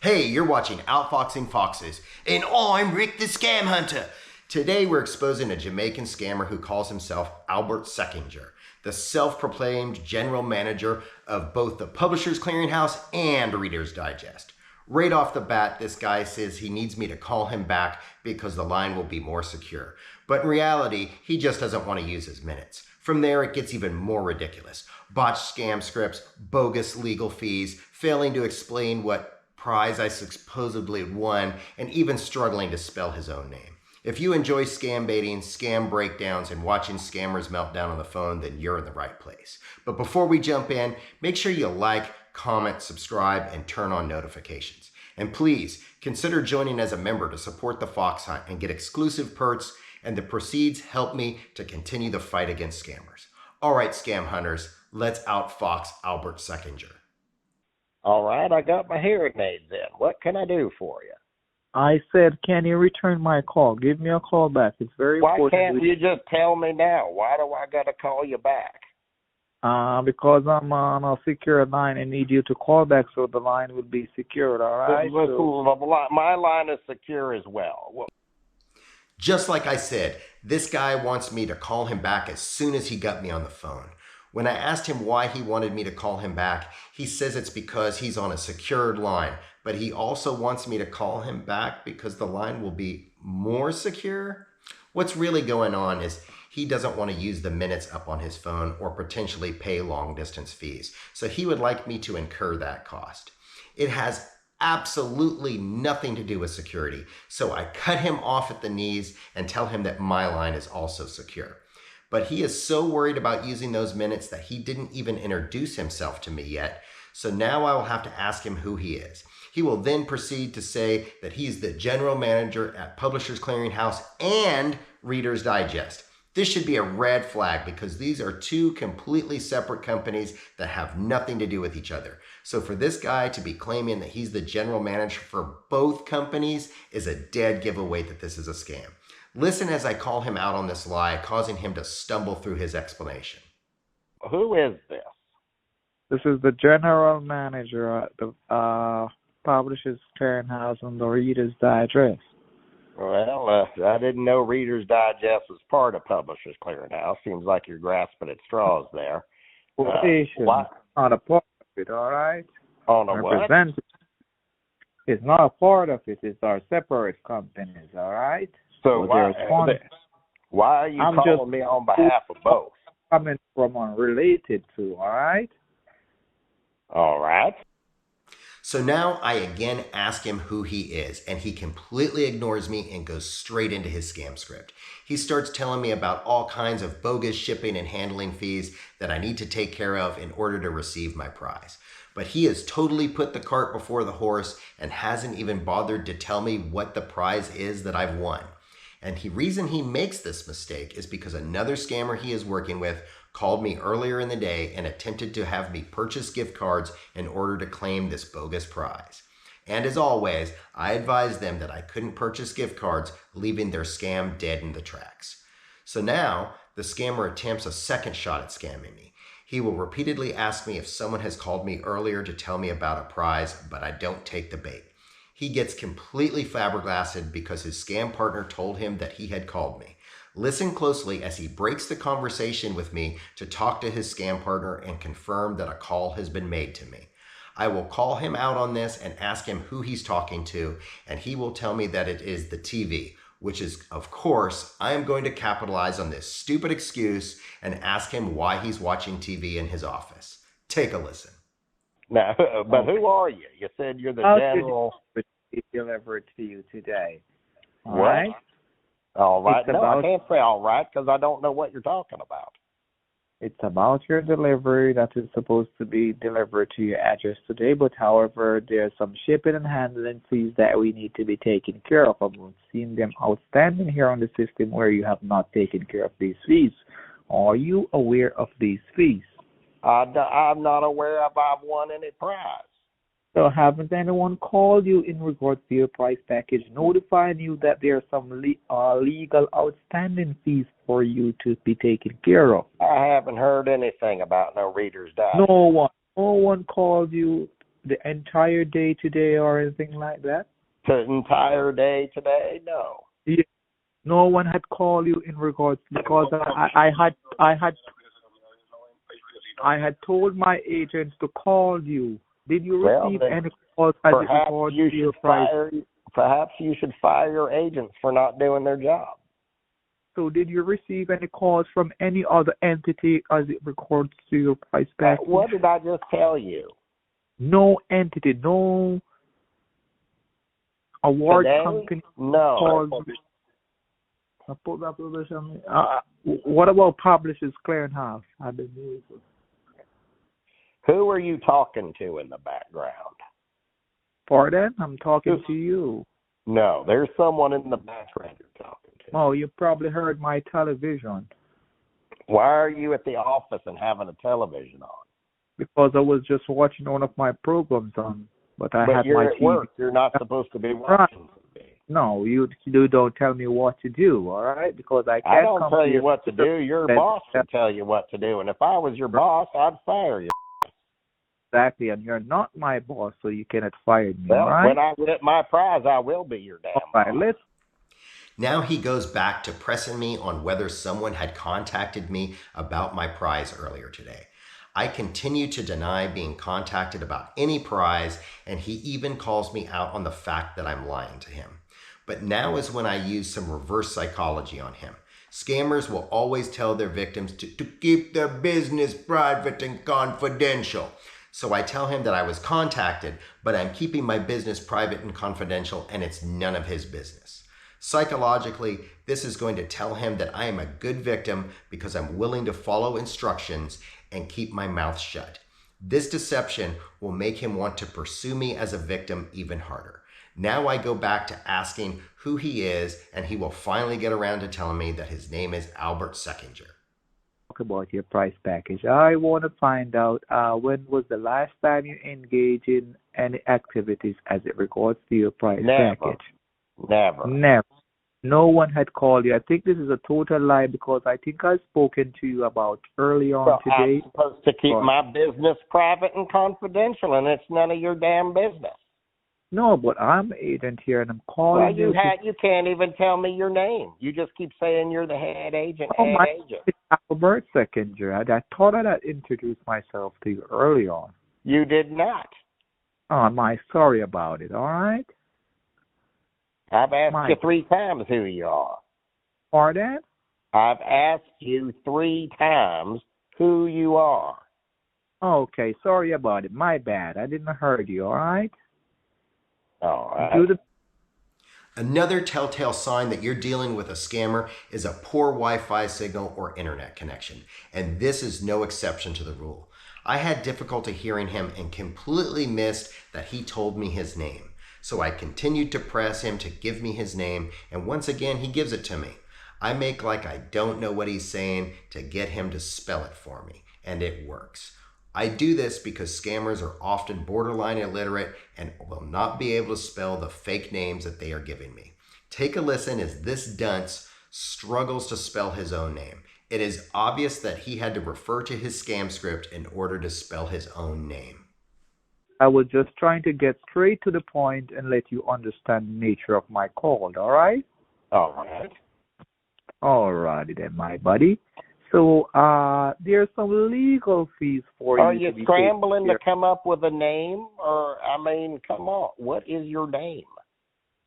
Hey, you're watching Outfoxing Foxes, and I'm Rick the Scam Hunter. Today we're exposing a Jamaican scammer who calls himself Albert Seckinger, the self-proclaimed general manager of both the Publishers Clearinghouse and Reader's Digest. Right off the bat, this guy says he needs me to call him back because the line will be more secure. But in reality, he just doesn't want to use his minutes. From there, it gets even more ridiculous. Botched scam scripts, bogus legal fees, failing to explain what prize I supposedly won, and even struggling to spell his own name. If you enjoy scam baiting, scam breakdowns, and watching scammers meltdown on the phone, then you're in the right place. But before we jump in, make sure you like, comment, subscribe, and turn on notifications. And please, consider joining as a member to support the Fox Hunt and get exclusive perks, and the proceeds help me to continue the fight against scammers. All right, scam hunters, let's outfox Albert Seckinger. All right, I got my hearing aids in. What can I do for you? I said, can you return my call? Give me a call back. It's very Why important. can't you just tell me now? Why do I got to call you back? Because I'm on a secure line. I need you to call back so the line will be secured, all right? My line is secure as well. Just like I said, this guy wants me to call him back as soon as he got me on the phone. When I asked him why he wanted me to call him back, he says it's because he's on a secured line, but he also wants me to call him back because the line will be more secure. What's really going on is he doesn't want to use the minutes up on his phone or potentially pay long distance fees, so he would like me to incur that cost. It has absolutely nothing to do with security, so I cut him off at the knees and tell him that my line is also secure. But he is so worried about using those minutes that he didn't even introduce himself to me yet. So now I will have to ask him who he is. He will then proceed to say that he's the general manager at Publishers Clearinghouse and Reader's Digest. This should be a red flag because these are two completely separate companies that have nothing to do with each other. So for this guy to be claiming that he's the general manager for both companies is a dead giveaway that this is a scam. Listen as I call him out on this lie, causing him to stumble through his explanation. Who is this? This is the general manager at the Publishers Clearinghouse and the Reader's Digest. Well, I didn't know Reader's Digest was part of Publishers Clearinghouse. Seems like you're grasping at straws there. What? Not a part of it, all right? On a what? It's not a part of it. It's our separate companies, all right? So why are you calling me on behalf of both? Coming from unrelated to, all right? All right. So now I again ask him who he is, and he completely ignores me and goes straight into his scam script. He starts telling me about all kinds of bogus shipping and handling fees that I need to take care of in order to receive my prize. But he has totally put the cart before the horse and hasn't even bothered to tell me what the prize is that I've won. And the reason he makes this mistake is because another scammer he is working with called me earlier in the day and attempted to have me purchase gift cards in order to claim this bogus prize. And as always, I advised them that I couldn't purchase gift cards, leaving their scam dead in the tracks. So now the scammer attempts a second shot at scamming me. He will repeatedly ask me if someone has called me earlier to tell me about a prize, but I don't take the bait. He gets completely flabbergasted because his scam partner told him that he had called me. Listen closely as he breaks the conversation with me to talk to his scam partner and confirm that a call has been made to me. I will call him out on this and ask him who he's talking to, and he will tell me that it is the TV, which is, of course, I am going to capitalize on this stupid excuse and ask him why he's watching TV in his office. Take a listen. Now, but who are you? You said you're the general. It delivered to you today. All what? Right? All right. No, I can't say all right because I don't know what you're talking about. It's about your delivery that is supposed to be delivered to your address today, but however, there's some shipping and handling fees that we need to be taken care of. I've seen them outstanding here on the system where you have not taken care of these fees. Are you aware of these fees? I'm not aware if I've won any prize. So haven't anyone called you in regards to your prize package, notifying you that there are some legal outstanding fees for you to be taken care of? I haven't heard anything about no Reader's Digest. No one called you the entire day today or anything like that? The entire day today? No. Yeah. No one had called you in regards because I had told my agents to call you. Did you receive any calls as it regards to your price? Perhaps you should fire your agents for not doing their job. So did you receive any calls from any other entity as it regards to your price package? What did I just tell you? No entity, no award Today? company No. called. What about Publishers Clearinghouse? I believe. Who are you talking to in the background? Pardon? I'm talking to you. No, there's someone in the background you're talking to. Oh, you probably heard my television. Why are you at the office and having a television on? Because I was just watching one of my programs on, but you're my at TV. work. You're not supposed to be watching TV. No, you don't tell me what to do, all right? Because I can't don't tell you what to do. Your boss will tell you what to do. And if I was your boss, I'd fire you. Exactly, and you're not my boss, so you cannot fire me, Well, all right? when I get my prize, I will be your damn all right, boss. Now he goes back to pressing me on whether someone had contacted me about my prize earlier today. I continue to deny being contacted about any prize, and he even calls me out on the fact that I'm lying to him. But now is when I use some reverse psychology on him. Scammers will always tell their victims to keep their business private and confidential. So I tell him that I was contacted, but I'm keeping my business private and confidential, and it's none of his business. Psychologically, this is going to tell him that I am a good victim because I'm willing to follow instructions and keep my mouth shut. This deception will make him want to pursue me as a victim even harder. Now I go back to asking who he is, and he will finally get around to telling me that his name is Albert Seckinger. Talk about your price package. I want to find out when was the last time you engaged in any activities as it regards to your price package? Never. No one had called you. I think this is a total lie because I think I've spoken to you about early on today. I'm supposed to keep my business private and confidential, and it's none of your damn business. No, but I'm an agent here, and I'm calling you. You can't even tell me your name. You just keep saying you're the head agent. It's Albert Seckinger. I thought I had introduced myself to you early on. You did not. Oh, am I sorry about it? All right. I've asked you 3 times who you are. Pardon? I've asked you 3 times who you are. Okay, sorry about it. My bad. I didn't heard you. All right. All right. Another telltale sign that you're dealing with a scammer is a poor Wi-Fi signal or internet connection, and this is no exception to the rule. I had difficulty hearing him and completely missed that he told me his name. So I continued to press him to give me his name, and once again he gives it to me. I make like I don't know what he's saying to get him to spell it for me, and it works. I do this because scammers are often borderline illiterate and will not be able to spell the fake names that they are giving me. Take a listen as this dunce struggles to spell his own name. It is obvious that he had to refer to his scam script in order to spell his own name. I was just trying to get straight to the point and let you understand the nature of my call, all right? All right. All righty then, my buddy. So there's some legal fees for you. Are you scrambling to come up with a name? Or, I mean, come on. What is your name?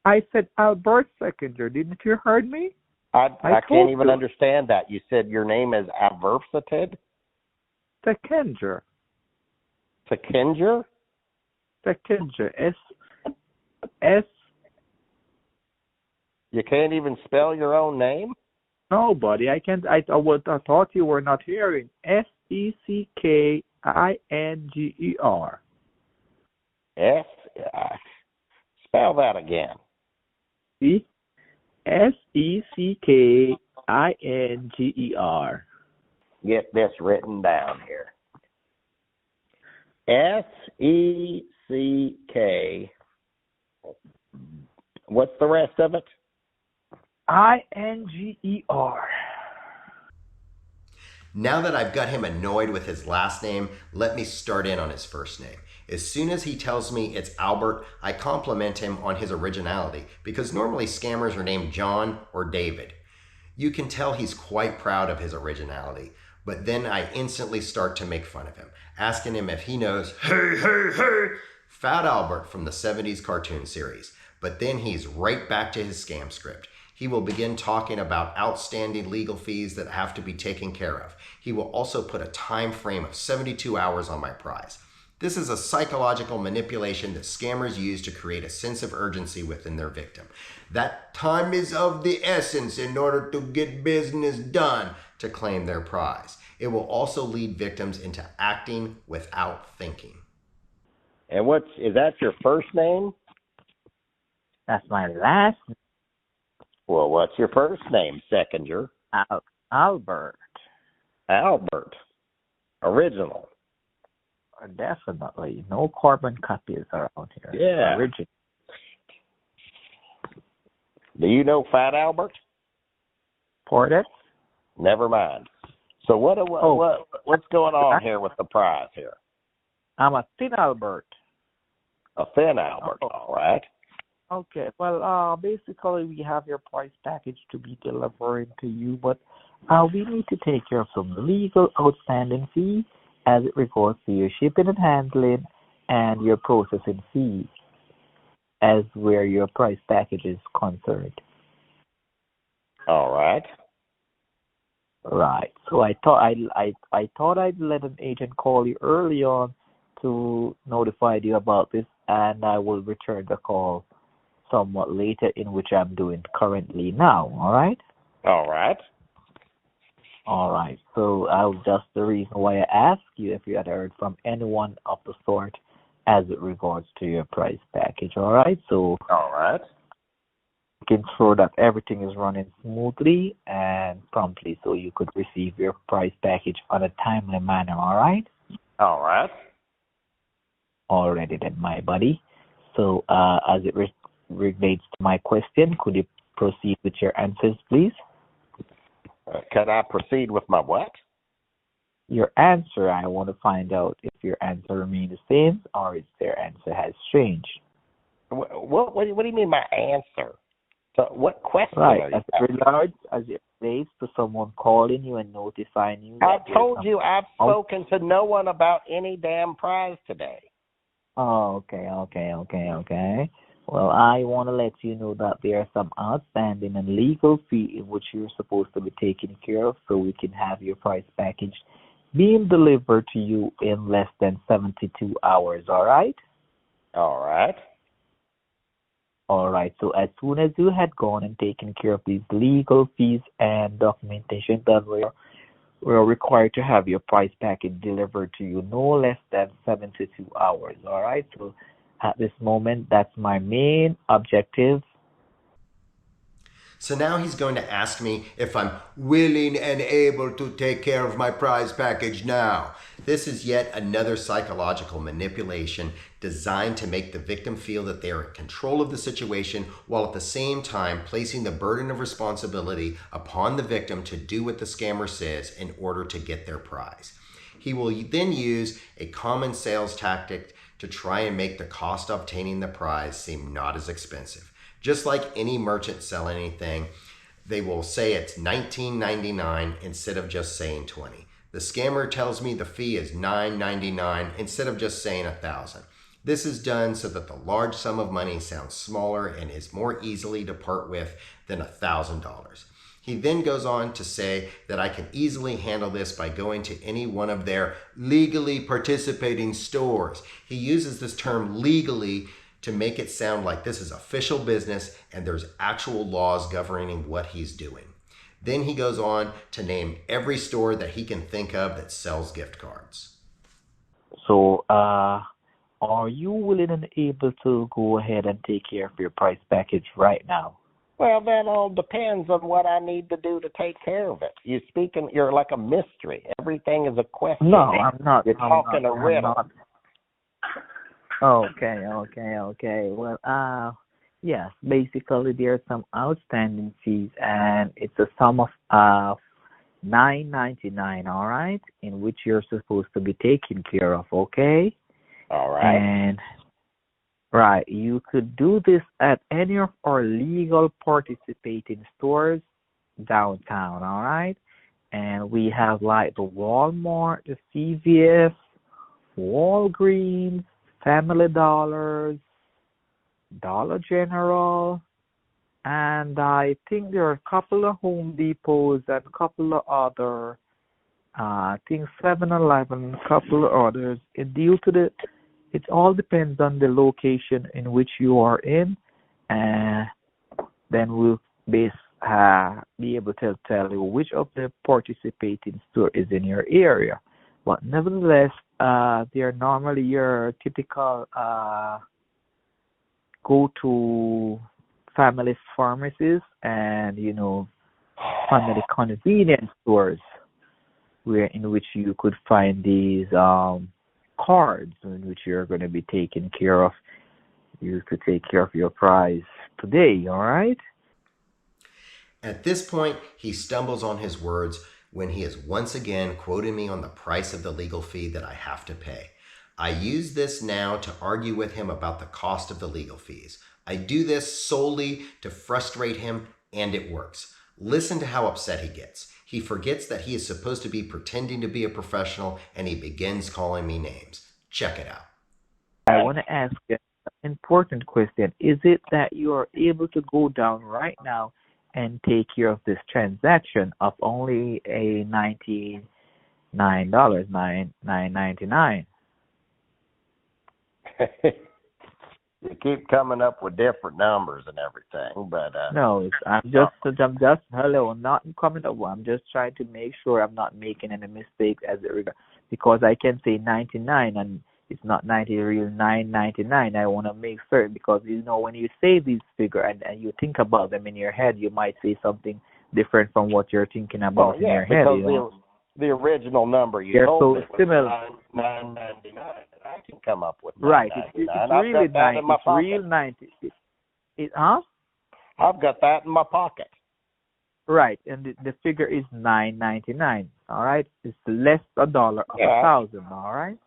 I said Albert Seckinger. Didn't you heard me? I can't even understand that. You said your name is Adversated? Seckinger. Seckinger? Seckinger. S. You can't even spell your own name? No, buddy. I can't. I thought you were not hearing. Seckinger. Spell that again. See? Seckinger. Get this written down here. SECK. What's the rest of it? INGER. Now that I've got him annoyed with his last name, let me start in on his first name. As soon as he tells me it's Albert, I compliment him on his originality because normally scammers are named John or David. You can tell he's quite proud of his originality, but then I instantly start to make fun of him, asking him if he knows Hey, hey, hey, Fat Albert from the 70s cartoon series. But then he's right back to his scam script. He will begin talking about outstanding legal fees that have to be taken care of. He will also put a time frame of 72 hours on my prize. This is a psychological manipulation that scammers use to create a sense of urgency within their victim. That time is of the essence in order to get business done to claim their prize. It will also lead victims into acting without thinking. And is that your first name? That's my last name. Well, what's your first name, Seckinger? Albert. Albert. Original. Definitely. No carbon copies around here. Yeah. Original. Do you know Fat Albert? Ported? Never mind. So what's going on here with the prize here? I'm a thin Albert. A thin Albert, all right. Okay. Well, basically, we have your price package to be delivering to you, but we need to take care of some legal outstanding fees as it regards to your shipping and handling and your processing fees as where your price package is concerned. All right. Right. So I thought I'd let an agent call you early on to notify you about this, and I will return the call somewhat later, in which I'm doing currently now. All right. All right. All right. So just the reason why I asked you if you had heard from anyone of the sort as it regards to your price package. All right. So all right. Making sure that everything is running smoothly and promptly, so you could receive your price package on a timely manner. All right. All right. Alrighty then, my buddy. So as it relates to my question, could you proceed with your answers, please? Can I proceed with my what? Your answer. I want to find out if your answer remains the same or if their answer has changed. What do you mean my answer? So what question right, are you as it relates to someone calling you and notifying you. I've told you I've spoken to no one about any damn prize today. Oh, okay. Well, I want to let you know that there are some outstanding and legal fees which you're supposed to be taking care of, so we can have your price package being delivered to you in less than 72 hours, all right? All right. All right, so as soon as you had gone and taken care of these legal fees and documentation done, we're required to have your price package delivered to you no less than 72 hours, all right? So at this moment, that's my main objective. So now he's going to ask me if I'm willing and able to take care of my prize package now. This is yet another psychological manipulation designed to make the victim feel that they are in control of the situation, while at the same time placing the burden of responsibility upon the victim to do what the scammer says in order to get their prize. He will then use a common sales tactic to try and make the cost of obtaining the prize seem not as expensive. Just like any merchant selling anything, they will say it's $19.99 instead of just saying $20. The scammer tells me the fee is $9.99 instead of just saying $1,000. This is done so that the large sum of money sounds smaller and is more easily to part with than $1,000. He then goes on to say that I can easily handle this by going to any one of their legally participating stores. He uses this term legally to make it sound like this is official business and there's actual laws governing what he's doing. Then he goes on to name every store that he can think of that sells gift cards. So, are you willing and able to go ahead and take care of your price package right now? Well, that all depends on what I need to do to take care of it. You're like a mystery. Everything is a question. No, I'm not. You're talking a riddle. Okay. Well, yes, basically there are some outstanding fees, and it's a sum of $9.99, all right, in which you're supposed to be taken care of, okay? All right. And right, you could do this at any of our legal participating stores downtown, all right? And we have like the Walmart, the CVS, Walgreens, Family Dollars, Dollar General, and I think there are a couple of Home Depots and a couple of other, I think 7-Eleven, a couple of others. It all depends on the location in which you are in, and then we'll be able to tell you which of the participating store is in your area. But nevertheless, they are normally your typical go-to family pharmacies and family convenience stores, in which you could find these cards in which you're going to be taken care of. You could take care of your prize today, all right? At this point, he stumbles on his words when he is once again quoting me on the price of the legal fee that I have to pay. I use this now to argue with him about the cost of the legal fees. I do this solely to frustrate him, and it works. Listen to how upset he gets. He forgets that he is supposed to be pretending to be a professional, and he begins calling me names. Check it out. I want to ask you an important question. Is it that you are able to go down right now and take care of this transaction of only a $99, $9.99? You keep coming up with different numbers and everything, but No, I'm just hello. I'm not coming up. I'm just trying to make sure I'm not making any mistakes because I can say 99 and it's not 90, real 9.99. I want to make certain because when you say these figures and you think about them in your head, you might say something different from what you're thinking about in your head. Because the original number you told me was $9.99. I can come up with $9.99. Right. It's really 90. It's real 90. I've got that in my pocket. Right, and the figure is $9.99. All right, it's less $1 of 1,000. All right.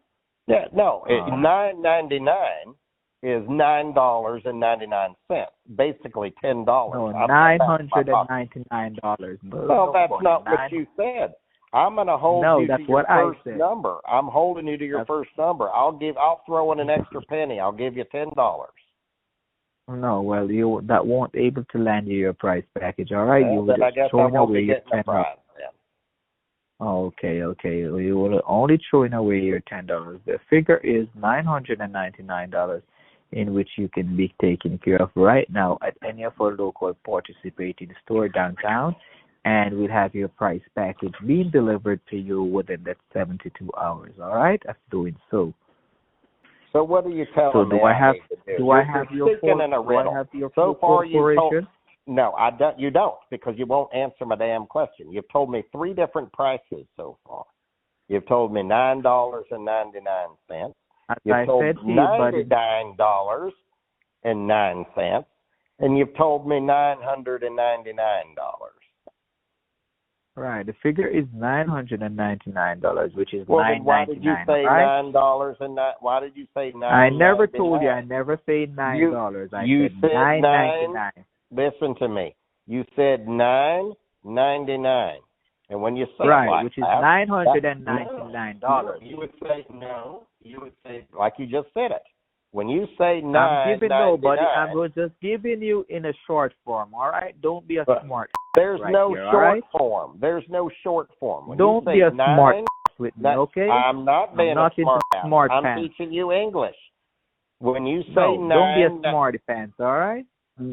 Yeah, no, $9.99 is $9.99. Basically $10. No, $999. Well, that's not what you said. I'm going to hold you to your first number. I'm holding you to your first number. I'll throw in an extra penny. I'll give you $10. No, well, that won't able to land you your price package. All right, you will just throwing away your $10. Okay. You will only throwing away your $10. The figure is $999, in which you can be taken care of right now at any of our local participating store downtown. And we'll have your price package being delivered to you within that 72 hours, all right, of doing so. So what are you telling me? Do I have your full corporation? No, I don't. You don't, because you won't answer my damn question. You've told me 3 different prices so far. You've told me $9.99. You've told me $99.09, and you've told me $999. Right, the figure is $999, which is $9.99. Why did you say $9 and not? Why did you say $9? I never told you. I never said $9. You said $9.99. Listen to me. You said $9.99, and when you say which is $999. You would say no. You would say like you just said it. When you say $9.99, I was just giving you in a short form. All right, don't be a smart. There's no short form. There's no short form. When don't be a smart with me, okay? I'm not being a smart. I'm teaching you English. When you say don't be a smarty pants, all right?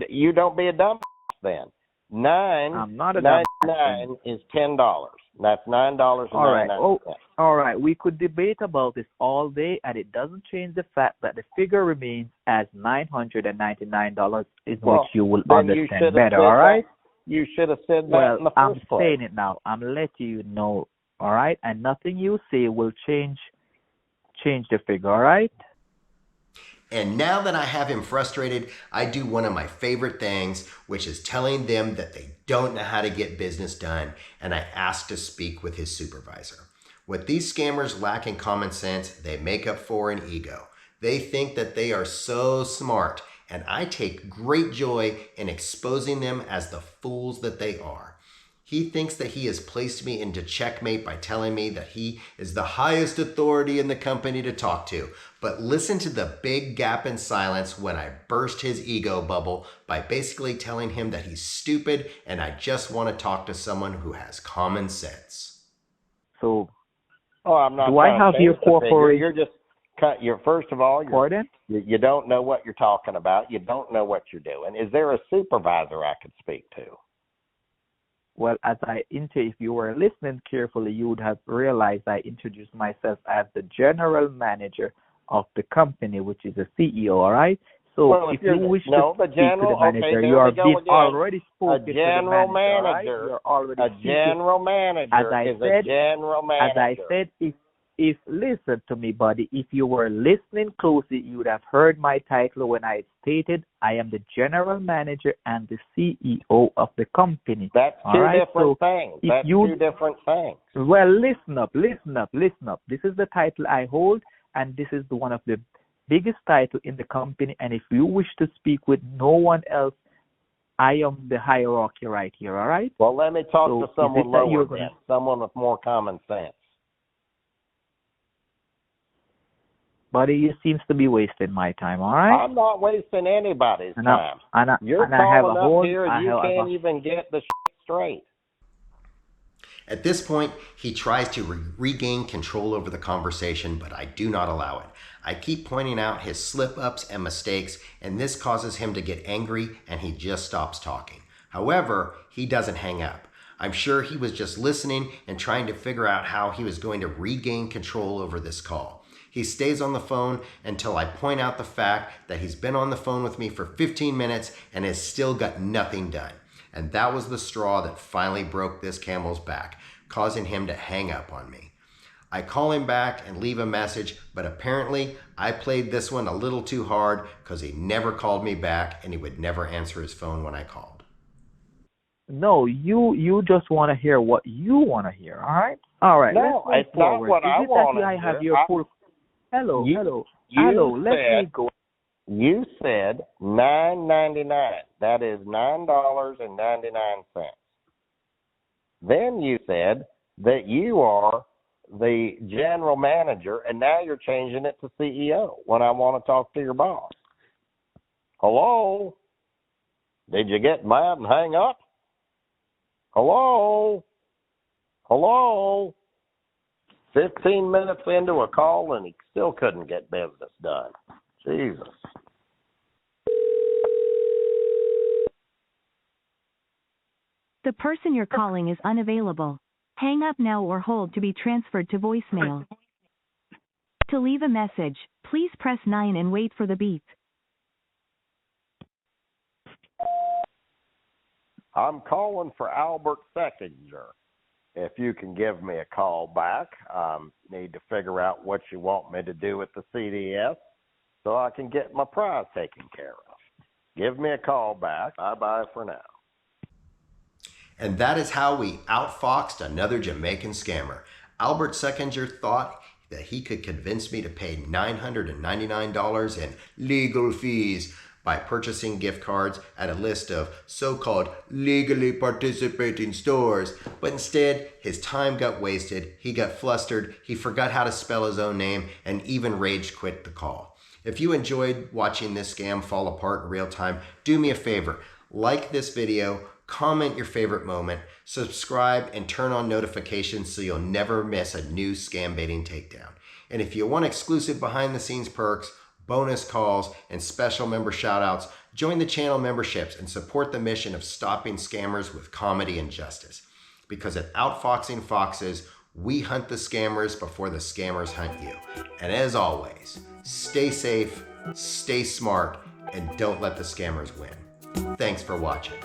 You don't be a dumb then. I'm not a dumb $9 is $10. That's $9.99. All right. We could debate about this all day, and it doesn't change the fact that the figure remains as $999, which you will understand better. All right. You should have said that in the first place. I'm saying it now. I'm letting you know. All right, and nothing you say will change the figure. All right. And now that I have him frustrated, I do one of my favorite things, which is telling them that they don't know how to get business done, and I ask to speak with his supervisor. What these scammers lack in common sense, they make up for in ego. They think that they are so smart, and I take great joy in exposing them as the fools that they are. He thinks that he has placed me into checkmate by telling me that he is the highest authority in the company to talk to. But listen to the big gap in silence when I burst his ego bubble by basically telling him that he's stupid and I just want to talk to someone who has common sense. So, I'm not. Do I have your corporation? You're just cut. You're first of all. You don't know what you're talking about. You don't know what you're doing. Is there a supervisor I could speak to? Well, if you were listening carefully, you would have realized I introduced myself as the general manager of the company, which is the CEO, all right? So if you wish to speak to the manager, you are already spoken to the manager. All right? A general manager is a general manager. As I said, if listen to me, buddy, if you were listening closely, you would have heard my title when I stated I am the general manager and the CEO of the company. That's two different things. That's two different things. Well, listen up. This is the title I hold, and this is one of the biggest titles in the company. And if you wish to speak with no one else, I am the hierarchy right here, all right? Well, let me talk to someone lower then, someone with more common sense. Buddy, you seems to be wasting my time, all right? I'm not wasting anybody's time. You're and I have calling a up whole, here and you can't even get the shit straight. At this point, he tries to regain control over the conversation, but I do not allow it. I keep pointing out his slip-ups and mistakes, and this causes him to get angry, and he just stops talking. However, he doesn't hang up. I'm sure he was just listening and trying to figure out how he was going to regain control over this call. He stays on the phone until I point out the fact that he's been on the phone with me for 15 minutes and has still got nothing done. And that was the straw that finally broke this camel's back, causing him to hang up on me. I call him back and leave a message, but apparently I played this one a little too hard because he never called me back and he would never answer his phone when I called. No, you just want to hear what you want to hear, all right? All right, no, let's it's not what I want to hear. Have your full... Hello, let me go. You said $9.99. That is $9.99. Then you said that you are the general manager, and now you're changing it to CEO when I want to talk to your boss. Hello? Did you get mad and hang up? Hello? 15 minutes into a call and he still couldn't get business done. Jesus. The person you're calling is unavailable. Hang up now or hold to be transferred to voicemail. To leave a message, please press 9 and wait for the beep. I'm calling for Albert Seckinger. If you can give me a call back, need to figure out what you want me to do at the CDS so I can get my prize taken care of. Give me a call back. Bye-bye for now. And that is how we outfoxed another Jamaican scammer. Albert Seckinger thought that he could convince me to pay $999 in legal fees by purchasing gift cards at a list of so-called legally participating stores. But instead, his time got wasted, he got flustered, he forgot how to spell his own name, and even rage quit the call. If you enjoyed watching this scam fall apart in real time, do me a favor, like this video, comment your favorite moment, subscribe, and turn on notifications so you'll never miss a new scam baiting takedown. And if you want exclusive behind the scenes perks, bonus calls, and special member shoutouts, join the channel memberships and support the mission of stopping scammers with comedy and justice. Because at Outfoxing Foxes, we hunt the scammers before the scammers hunt you. And as always, stay safe, stay smart, and don't let the scammers win. Thanks for watching.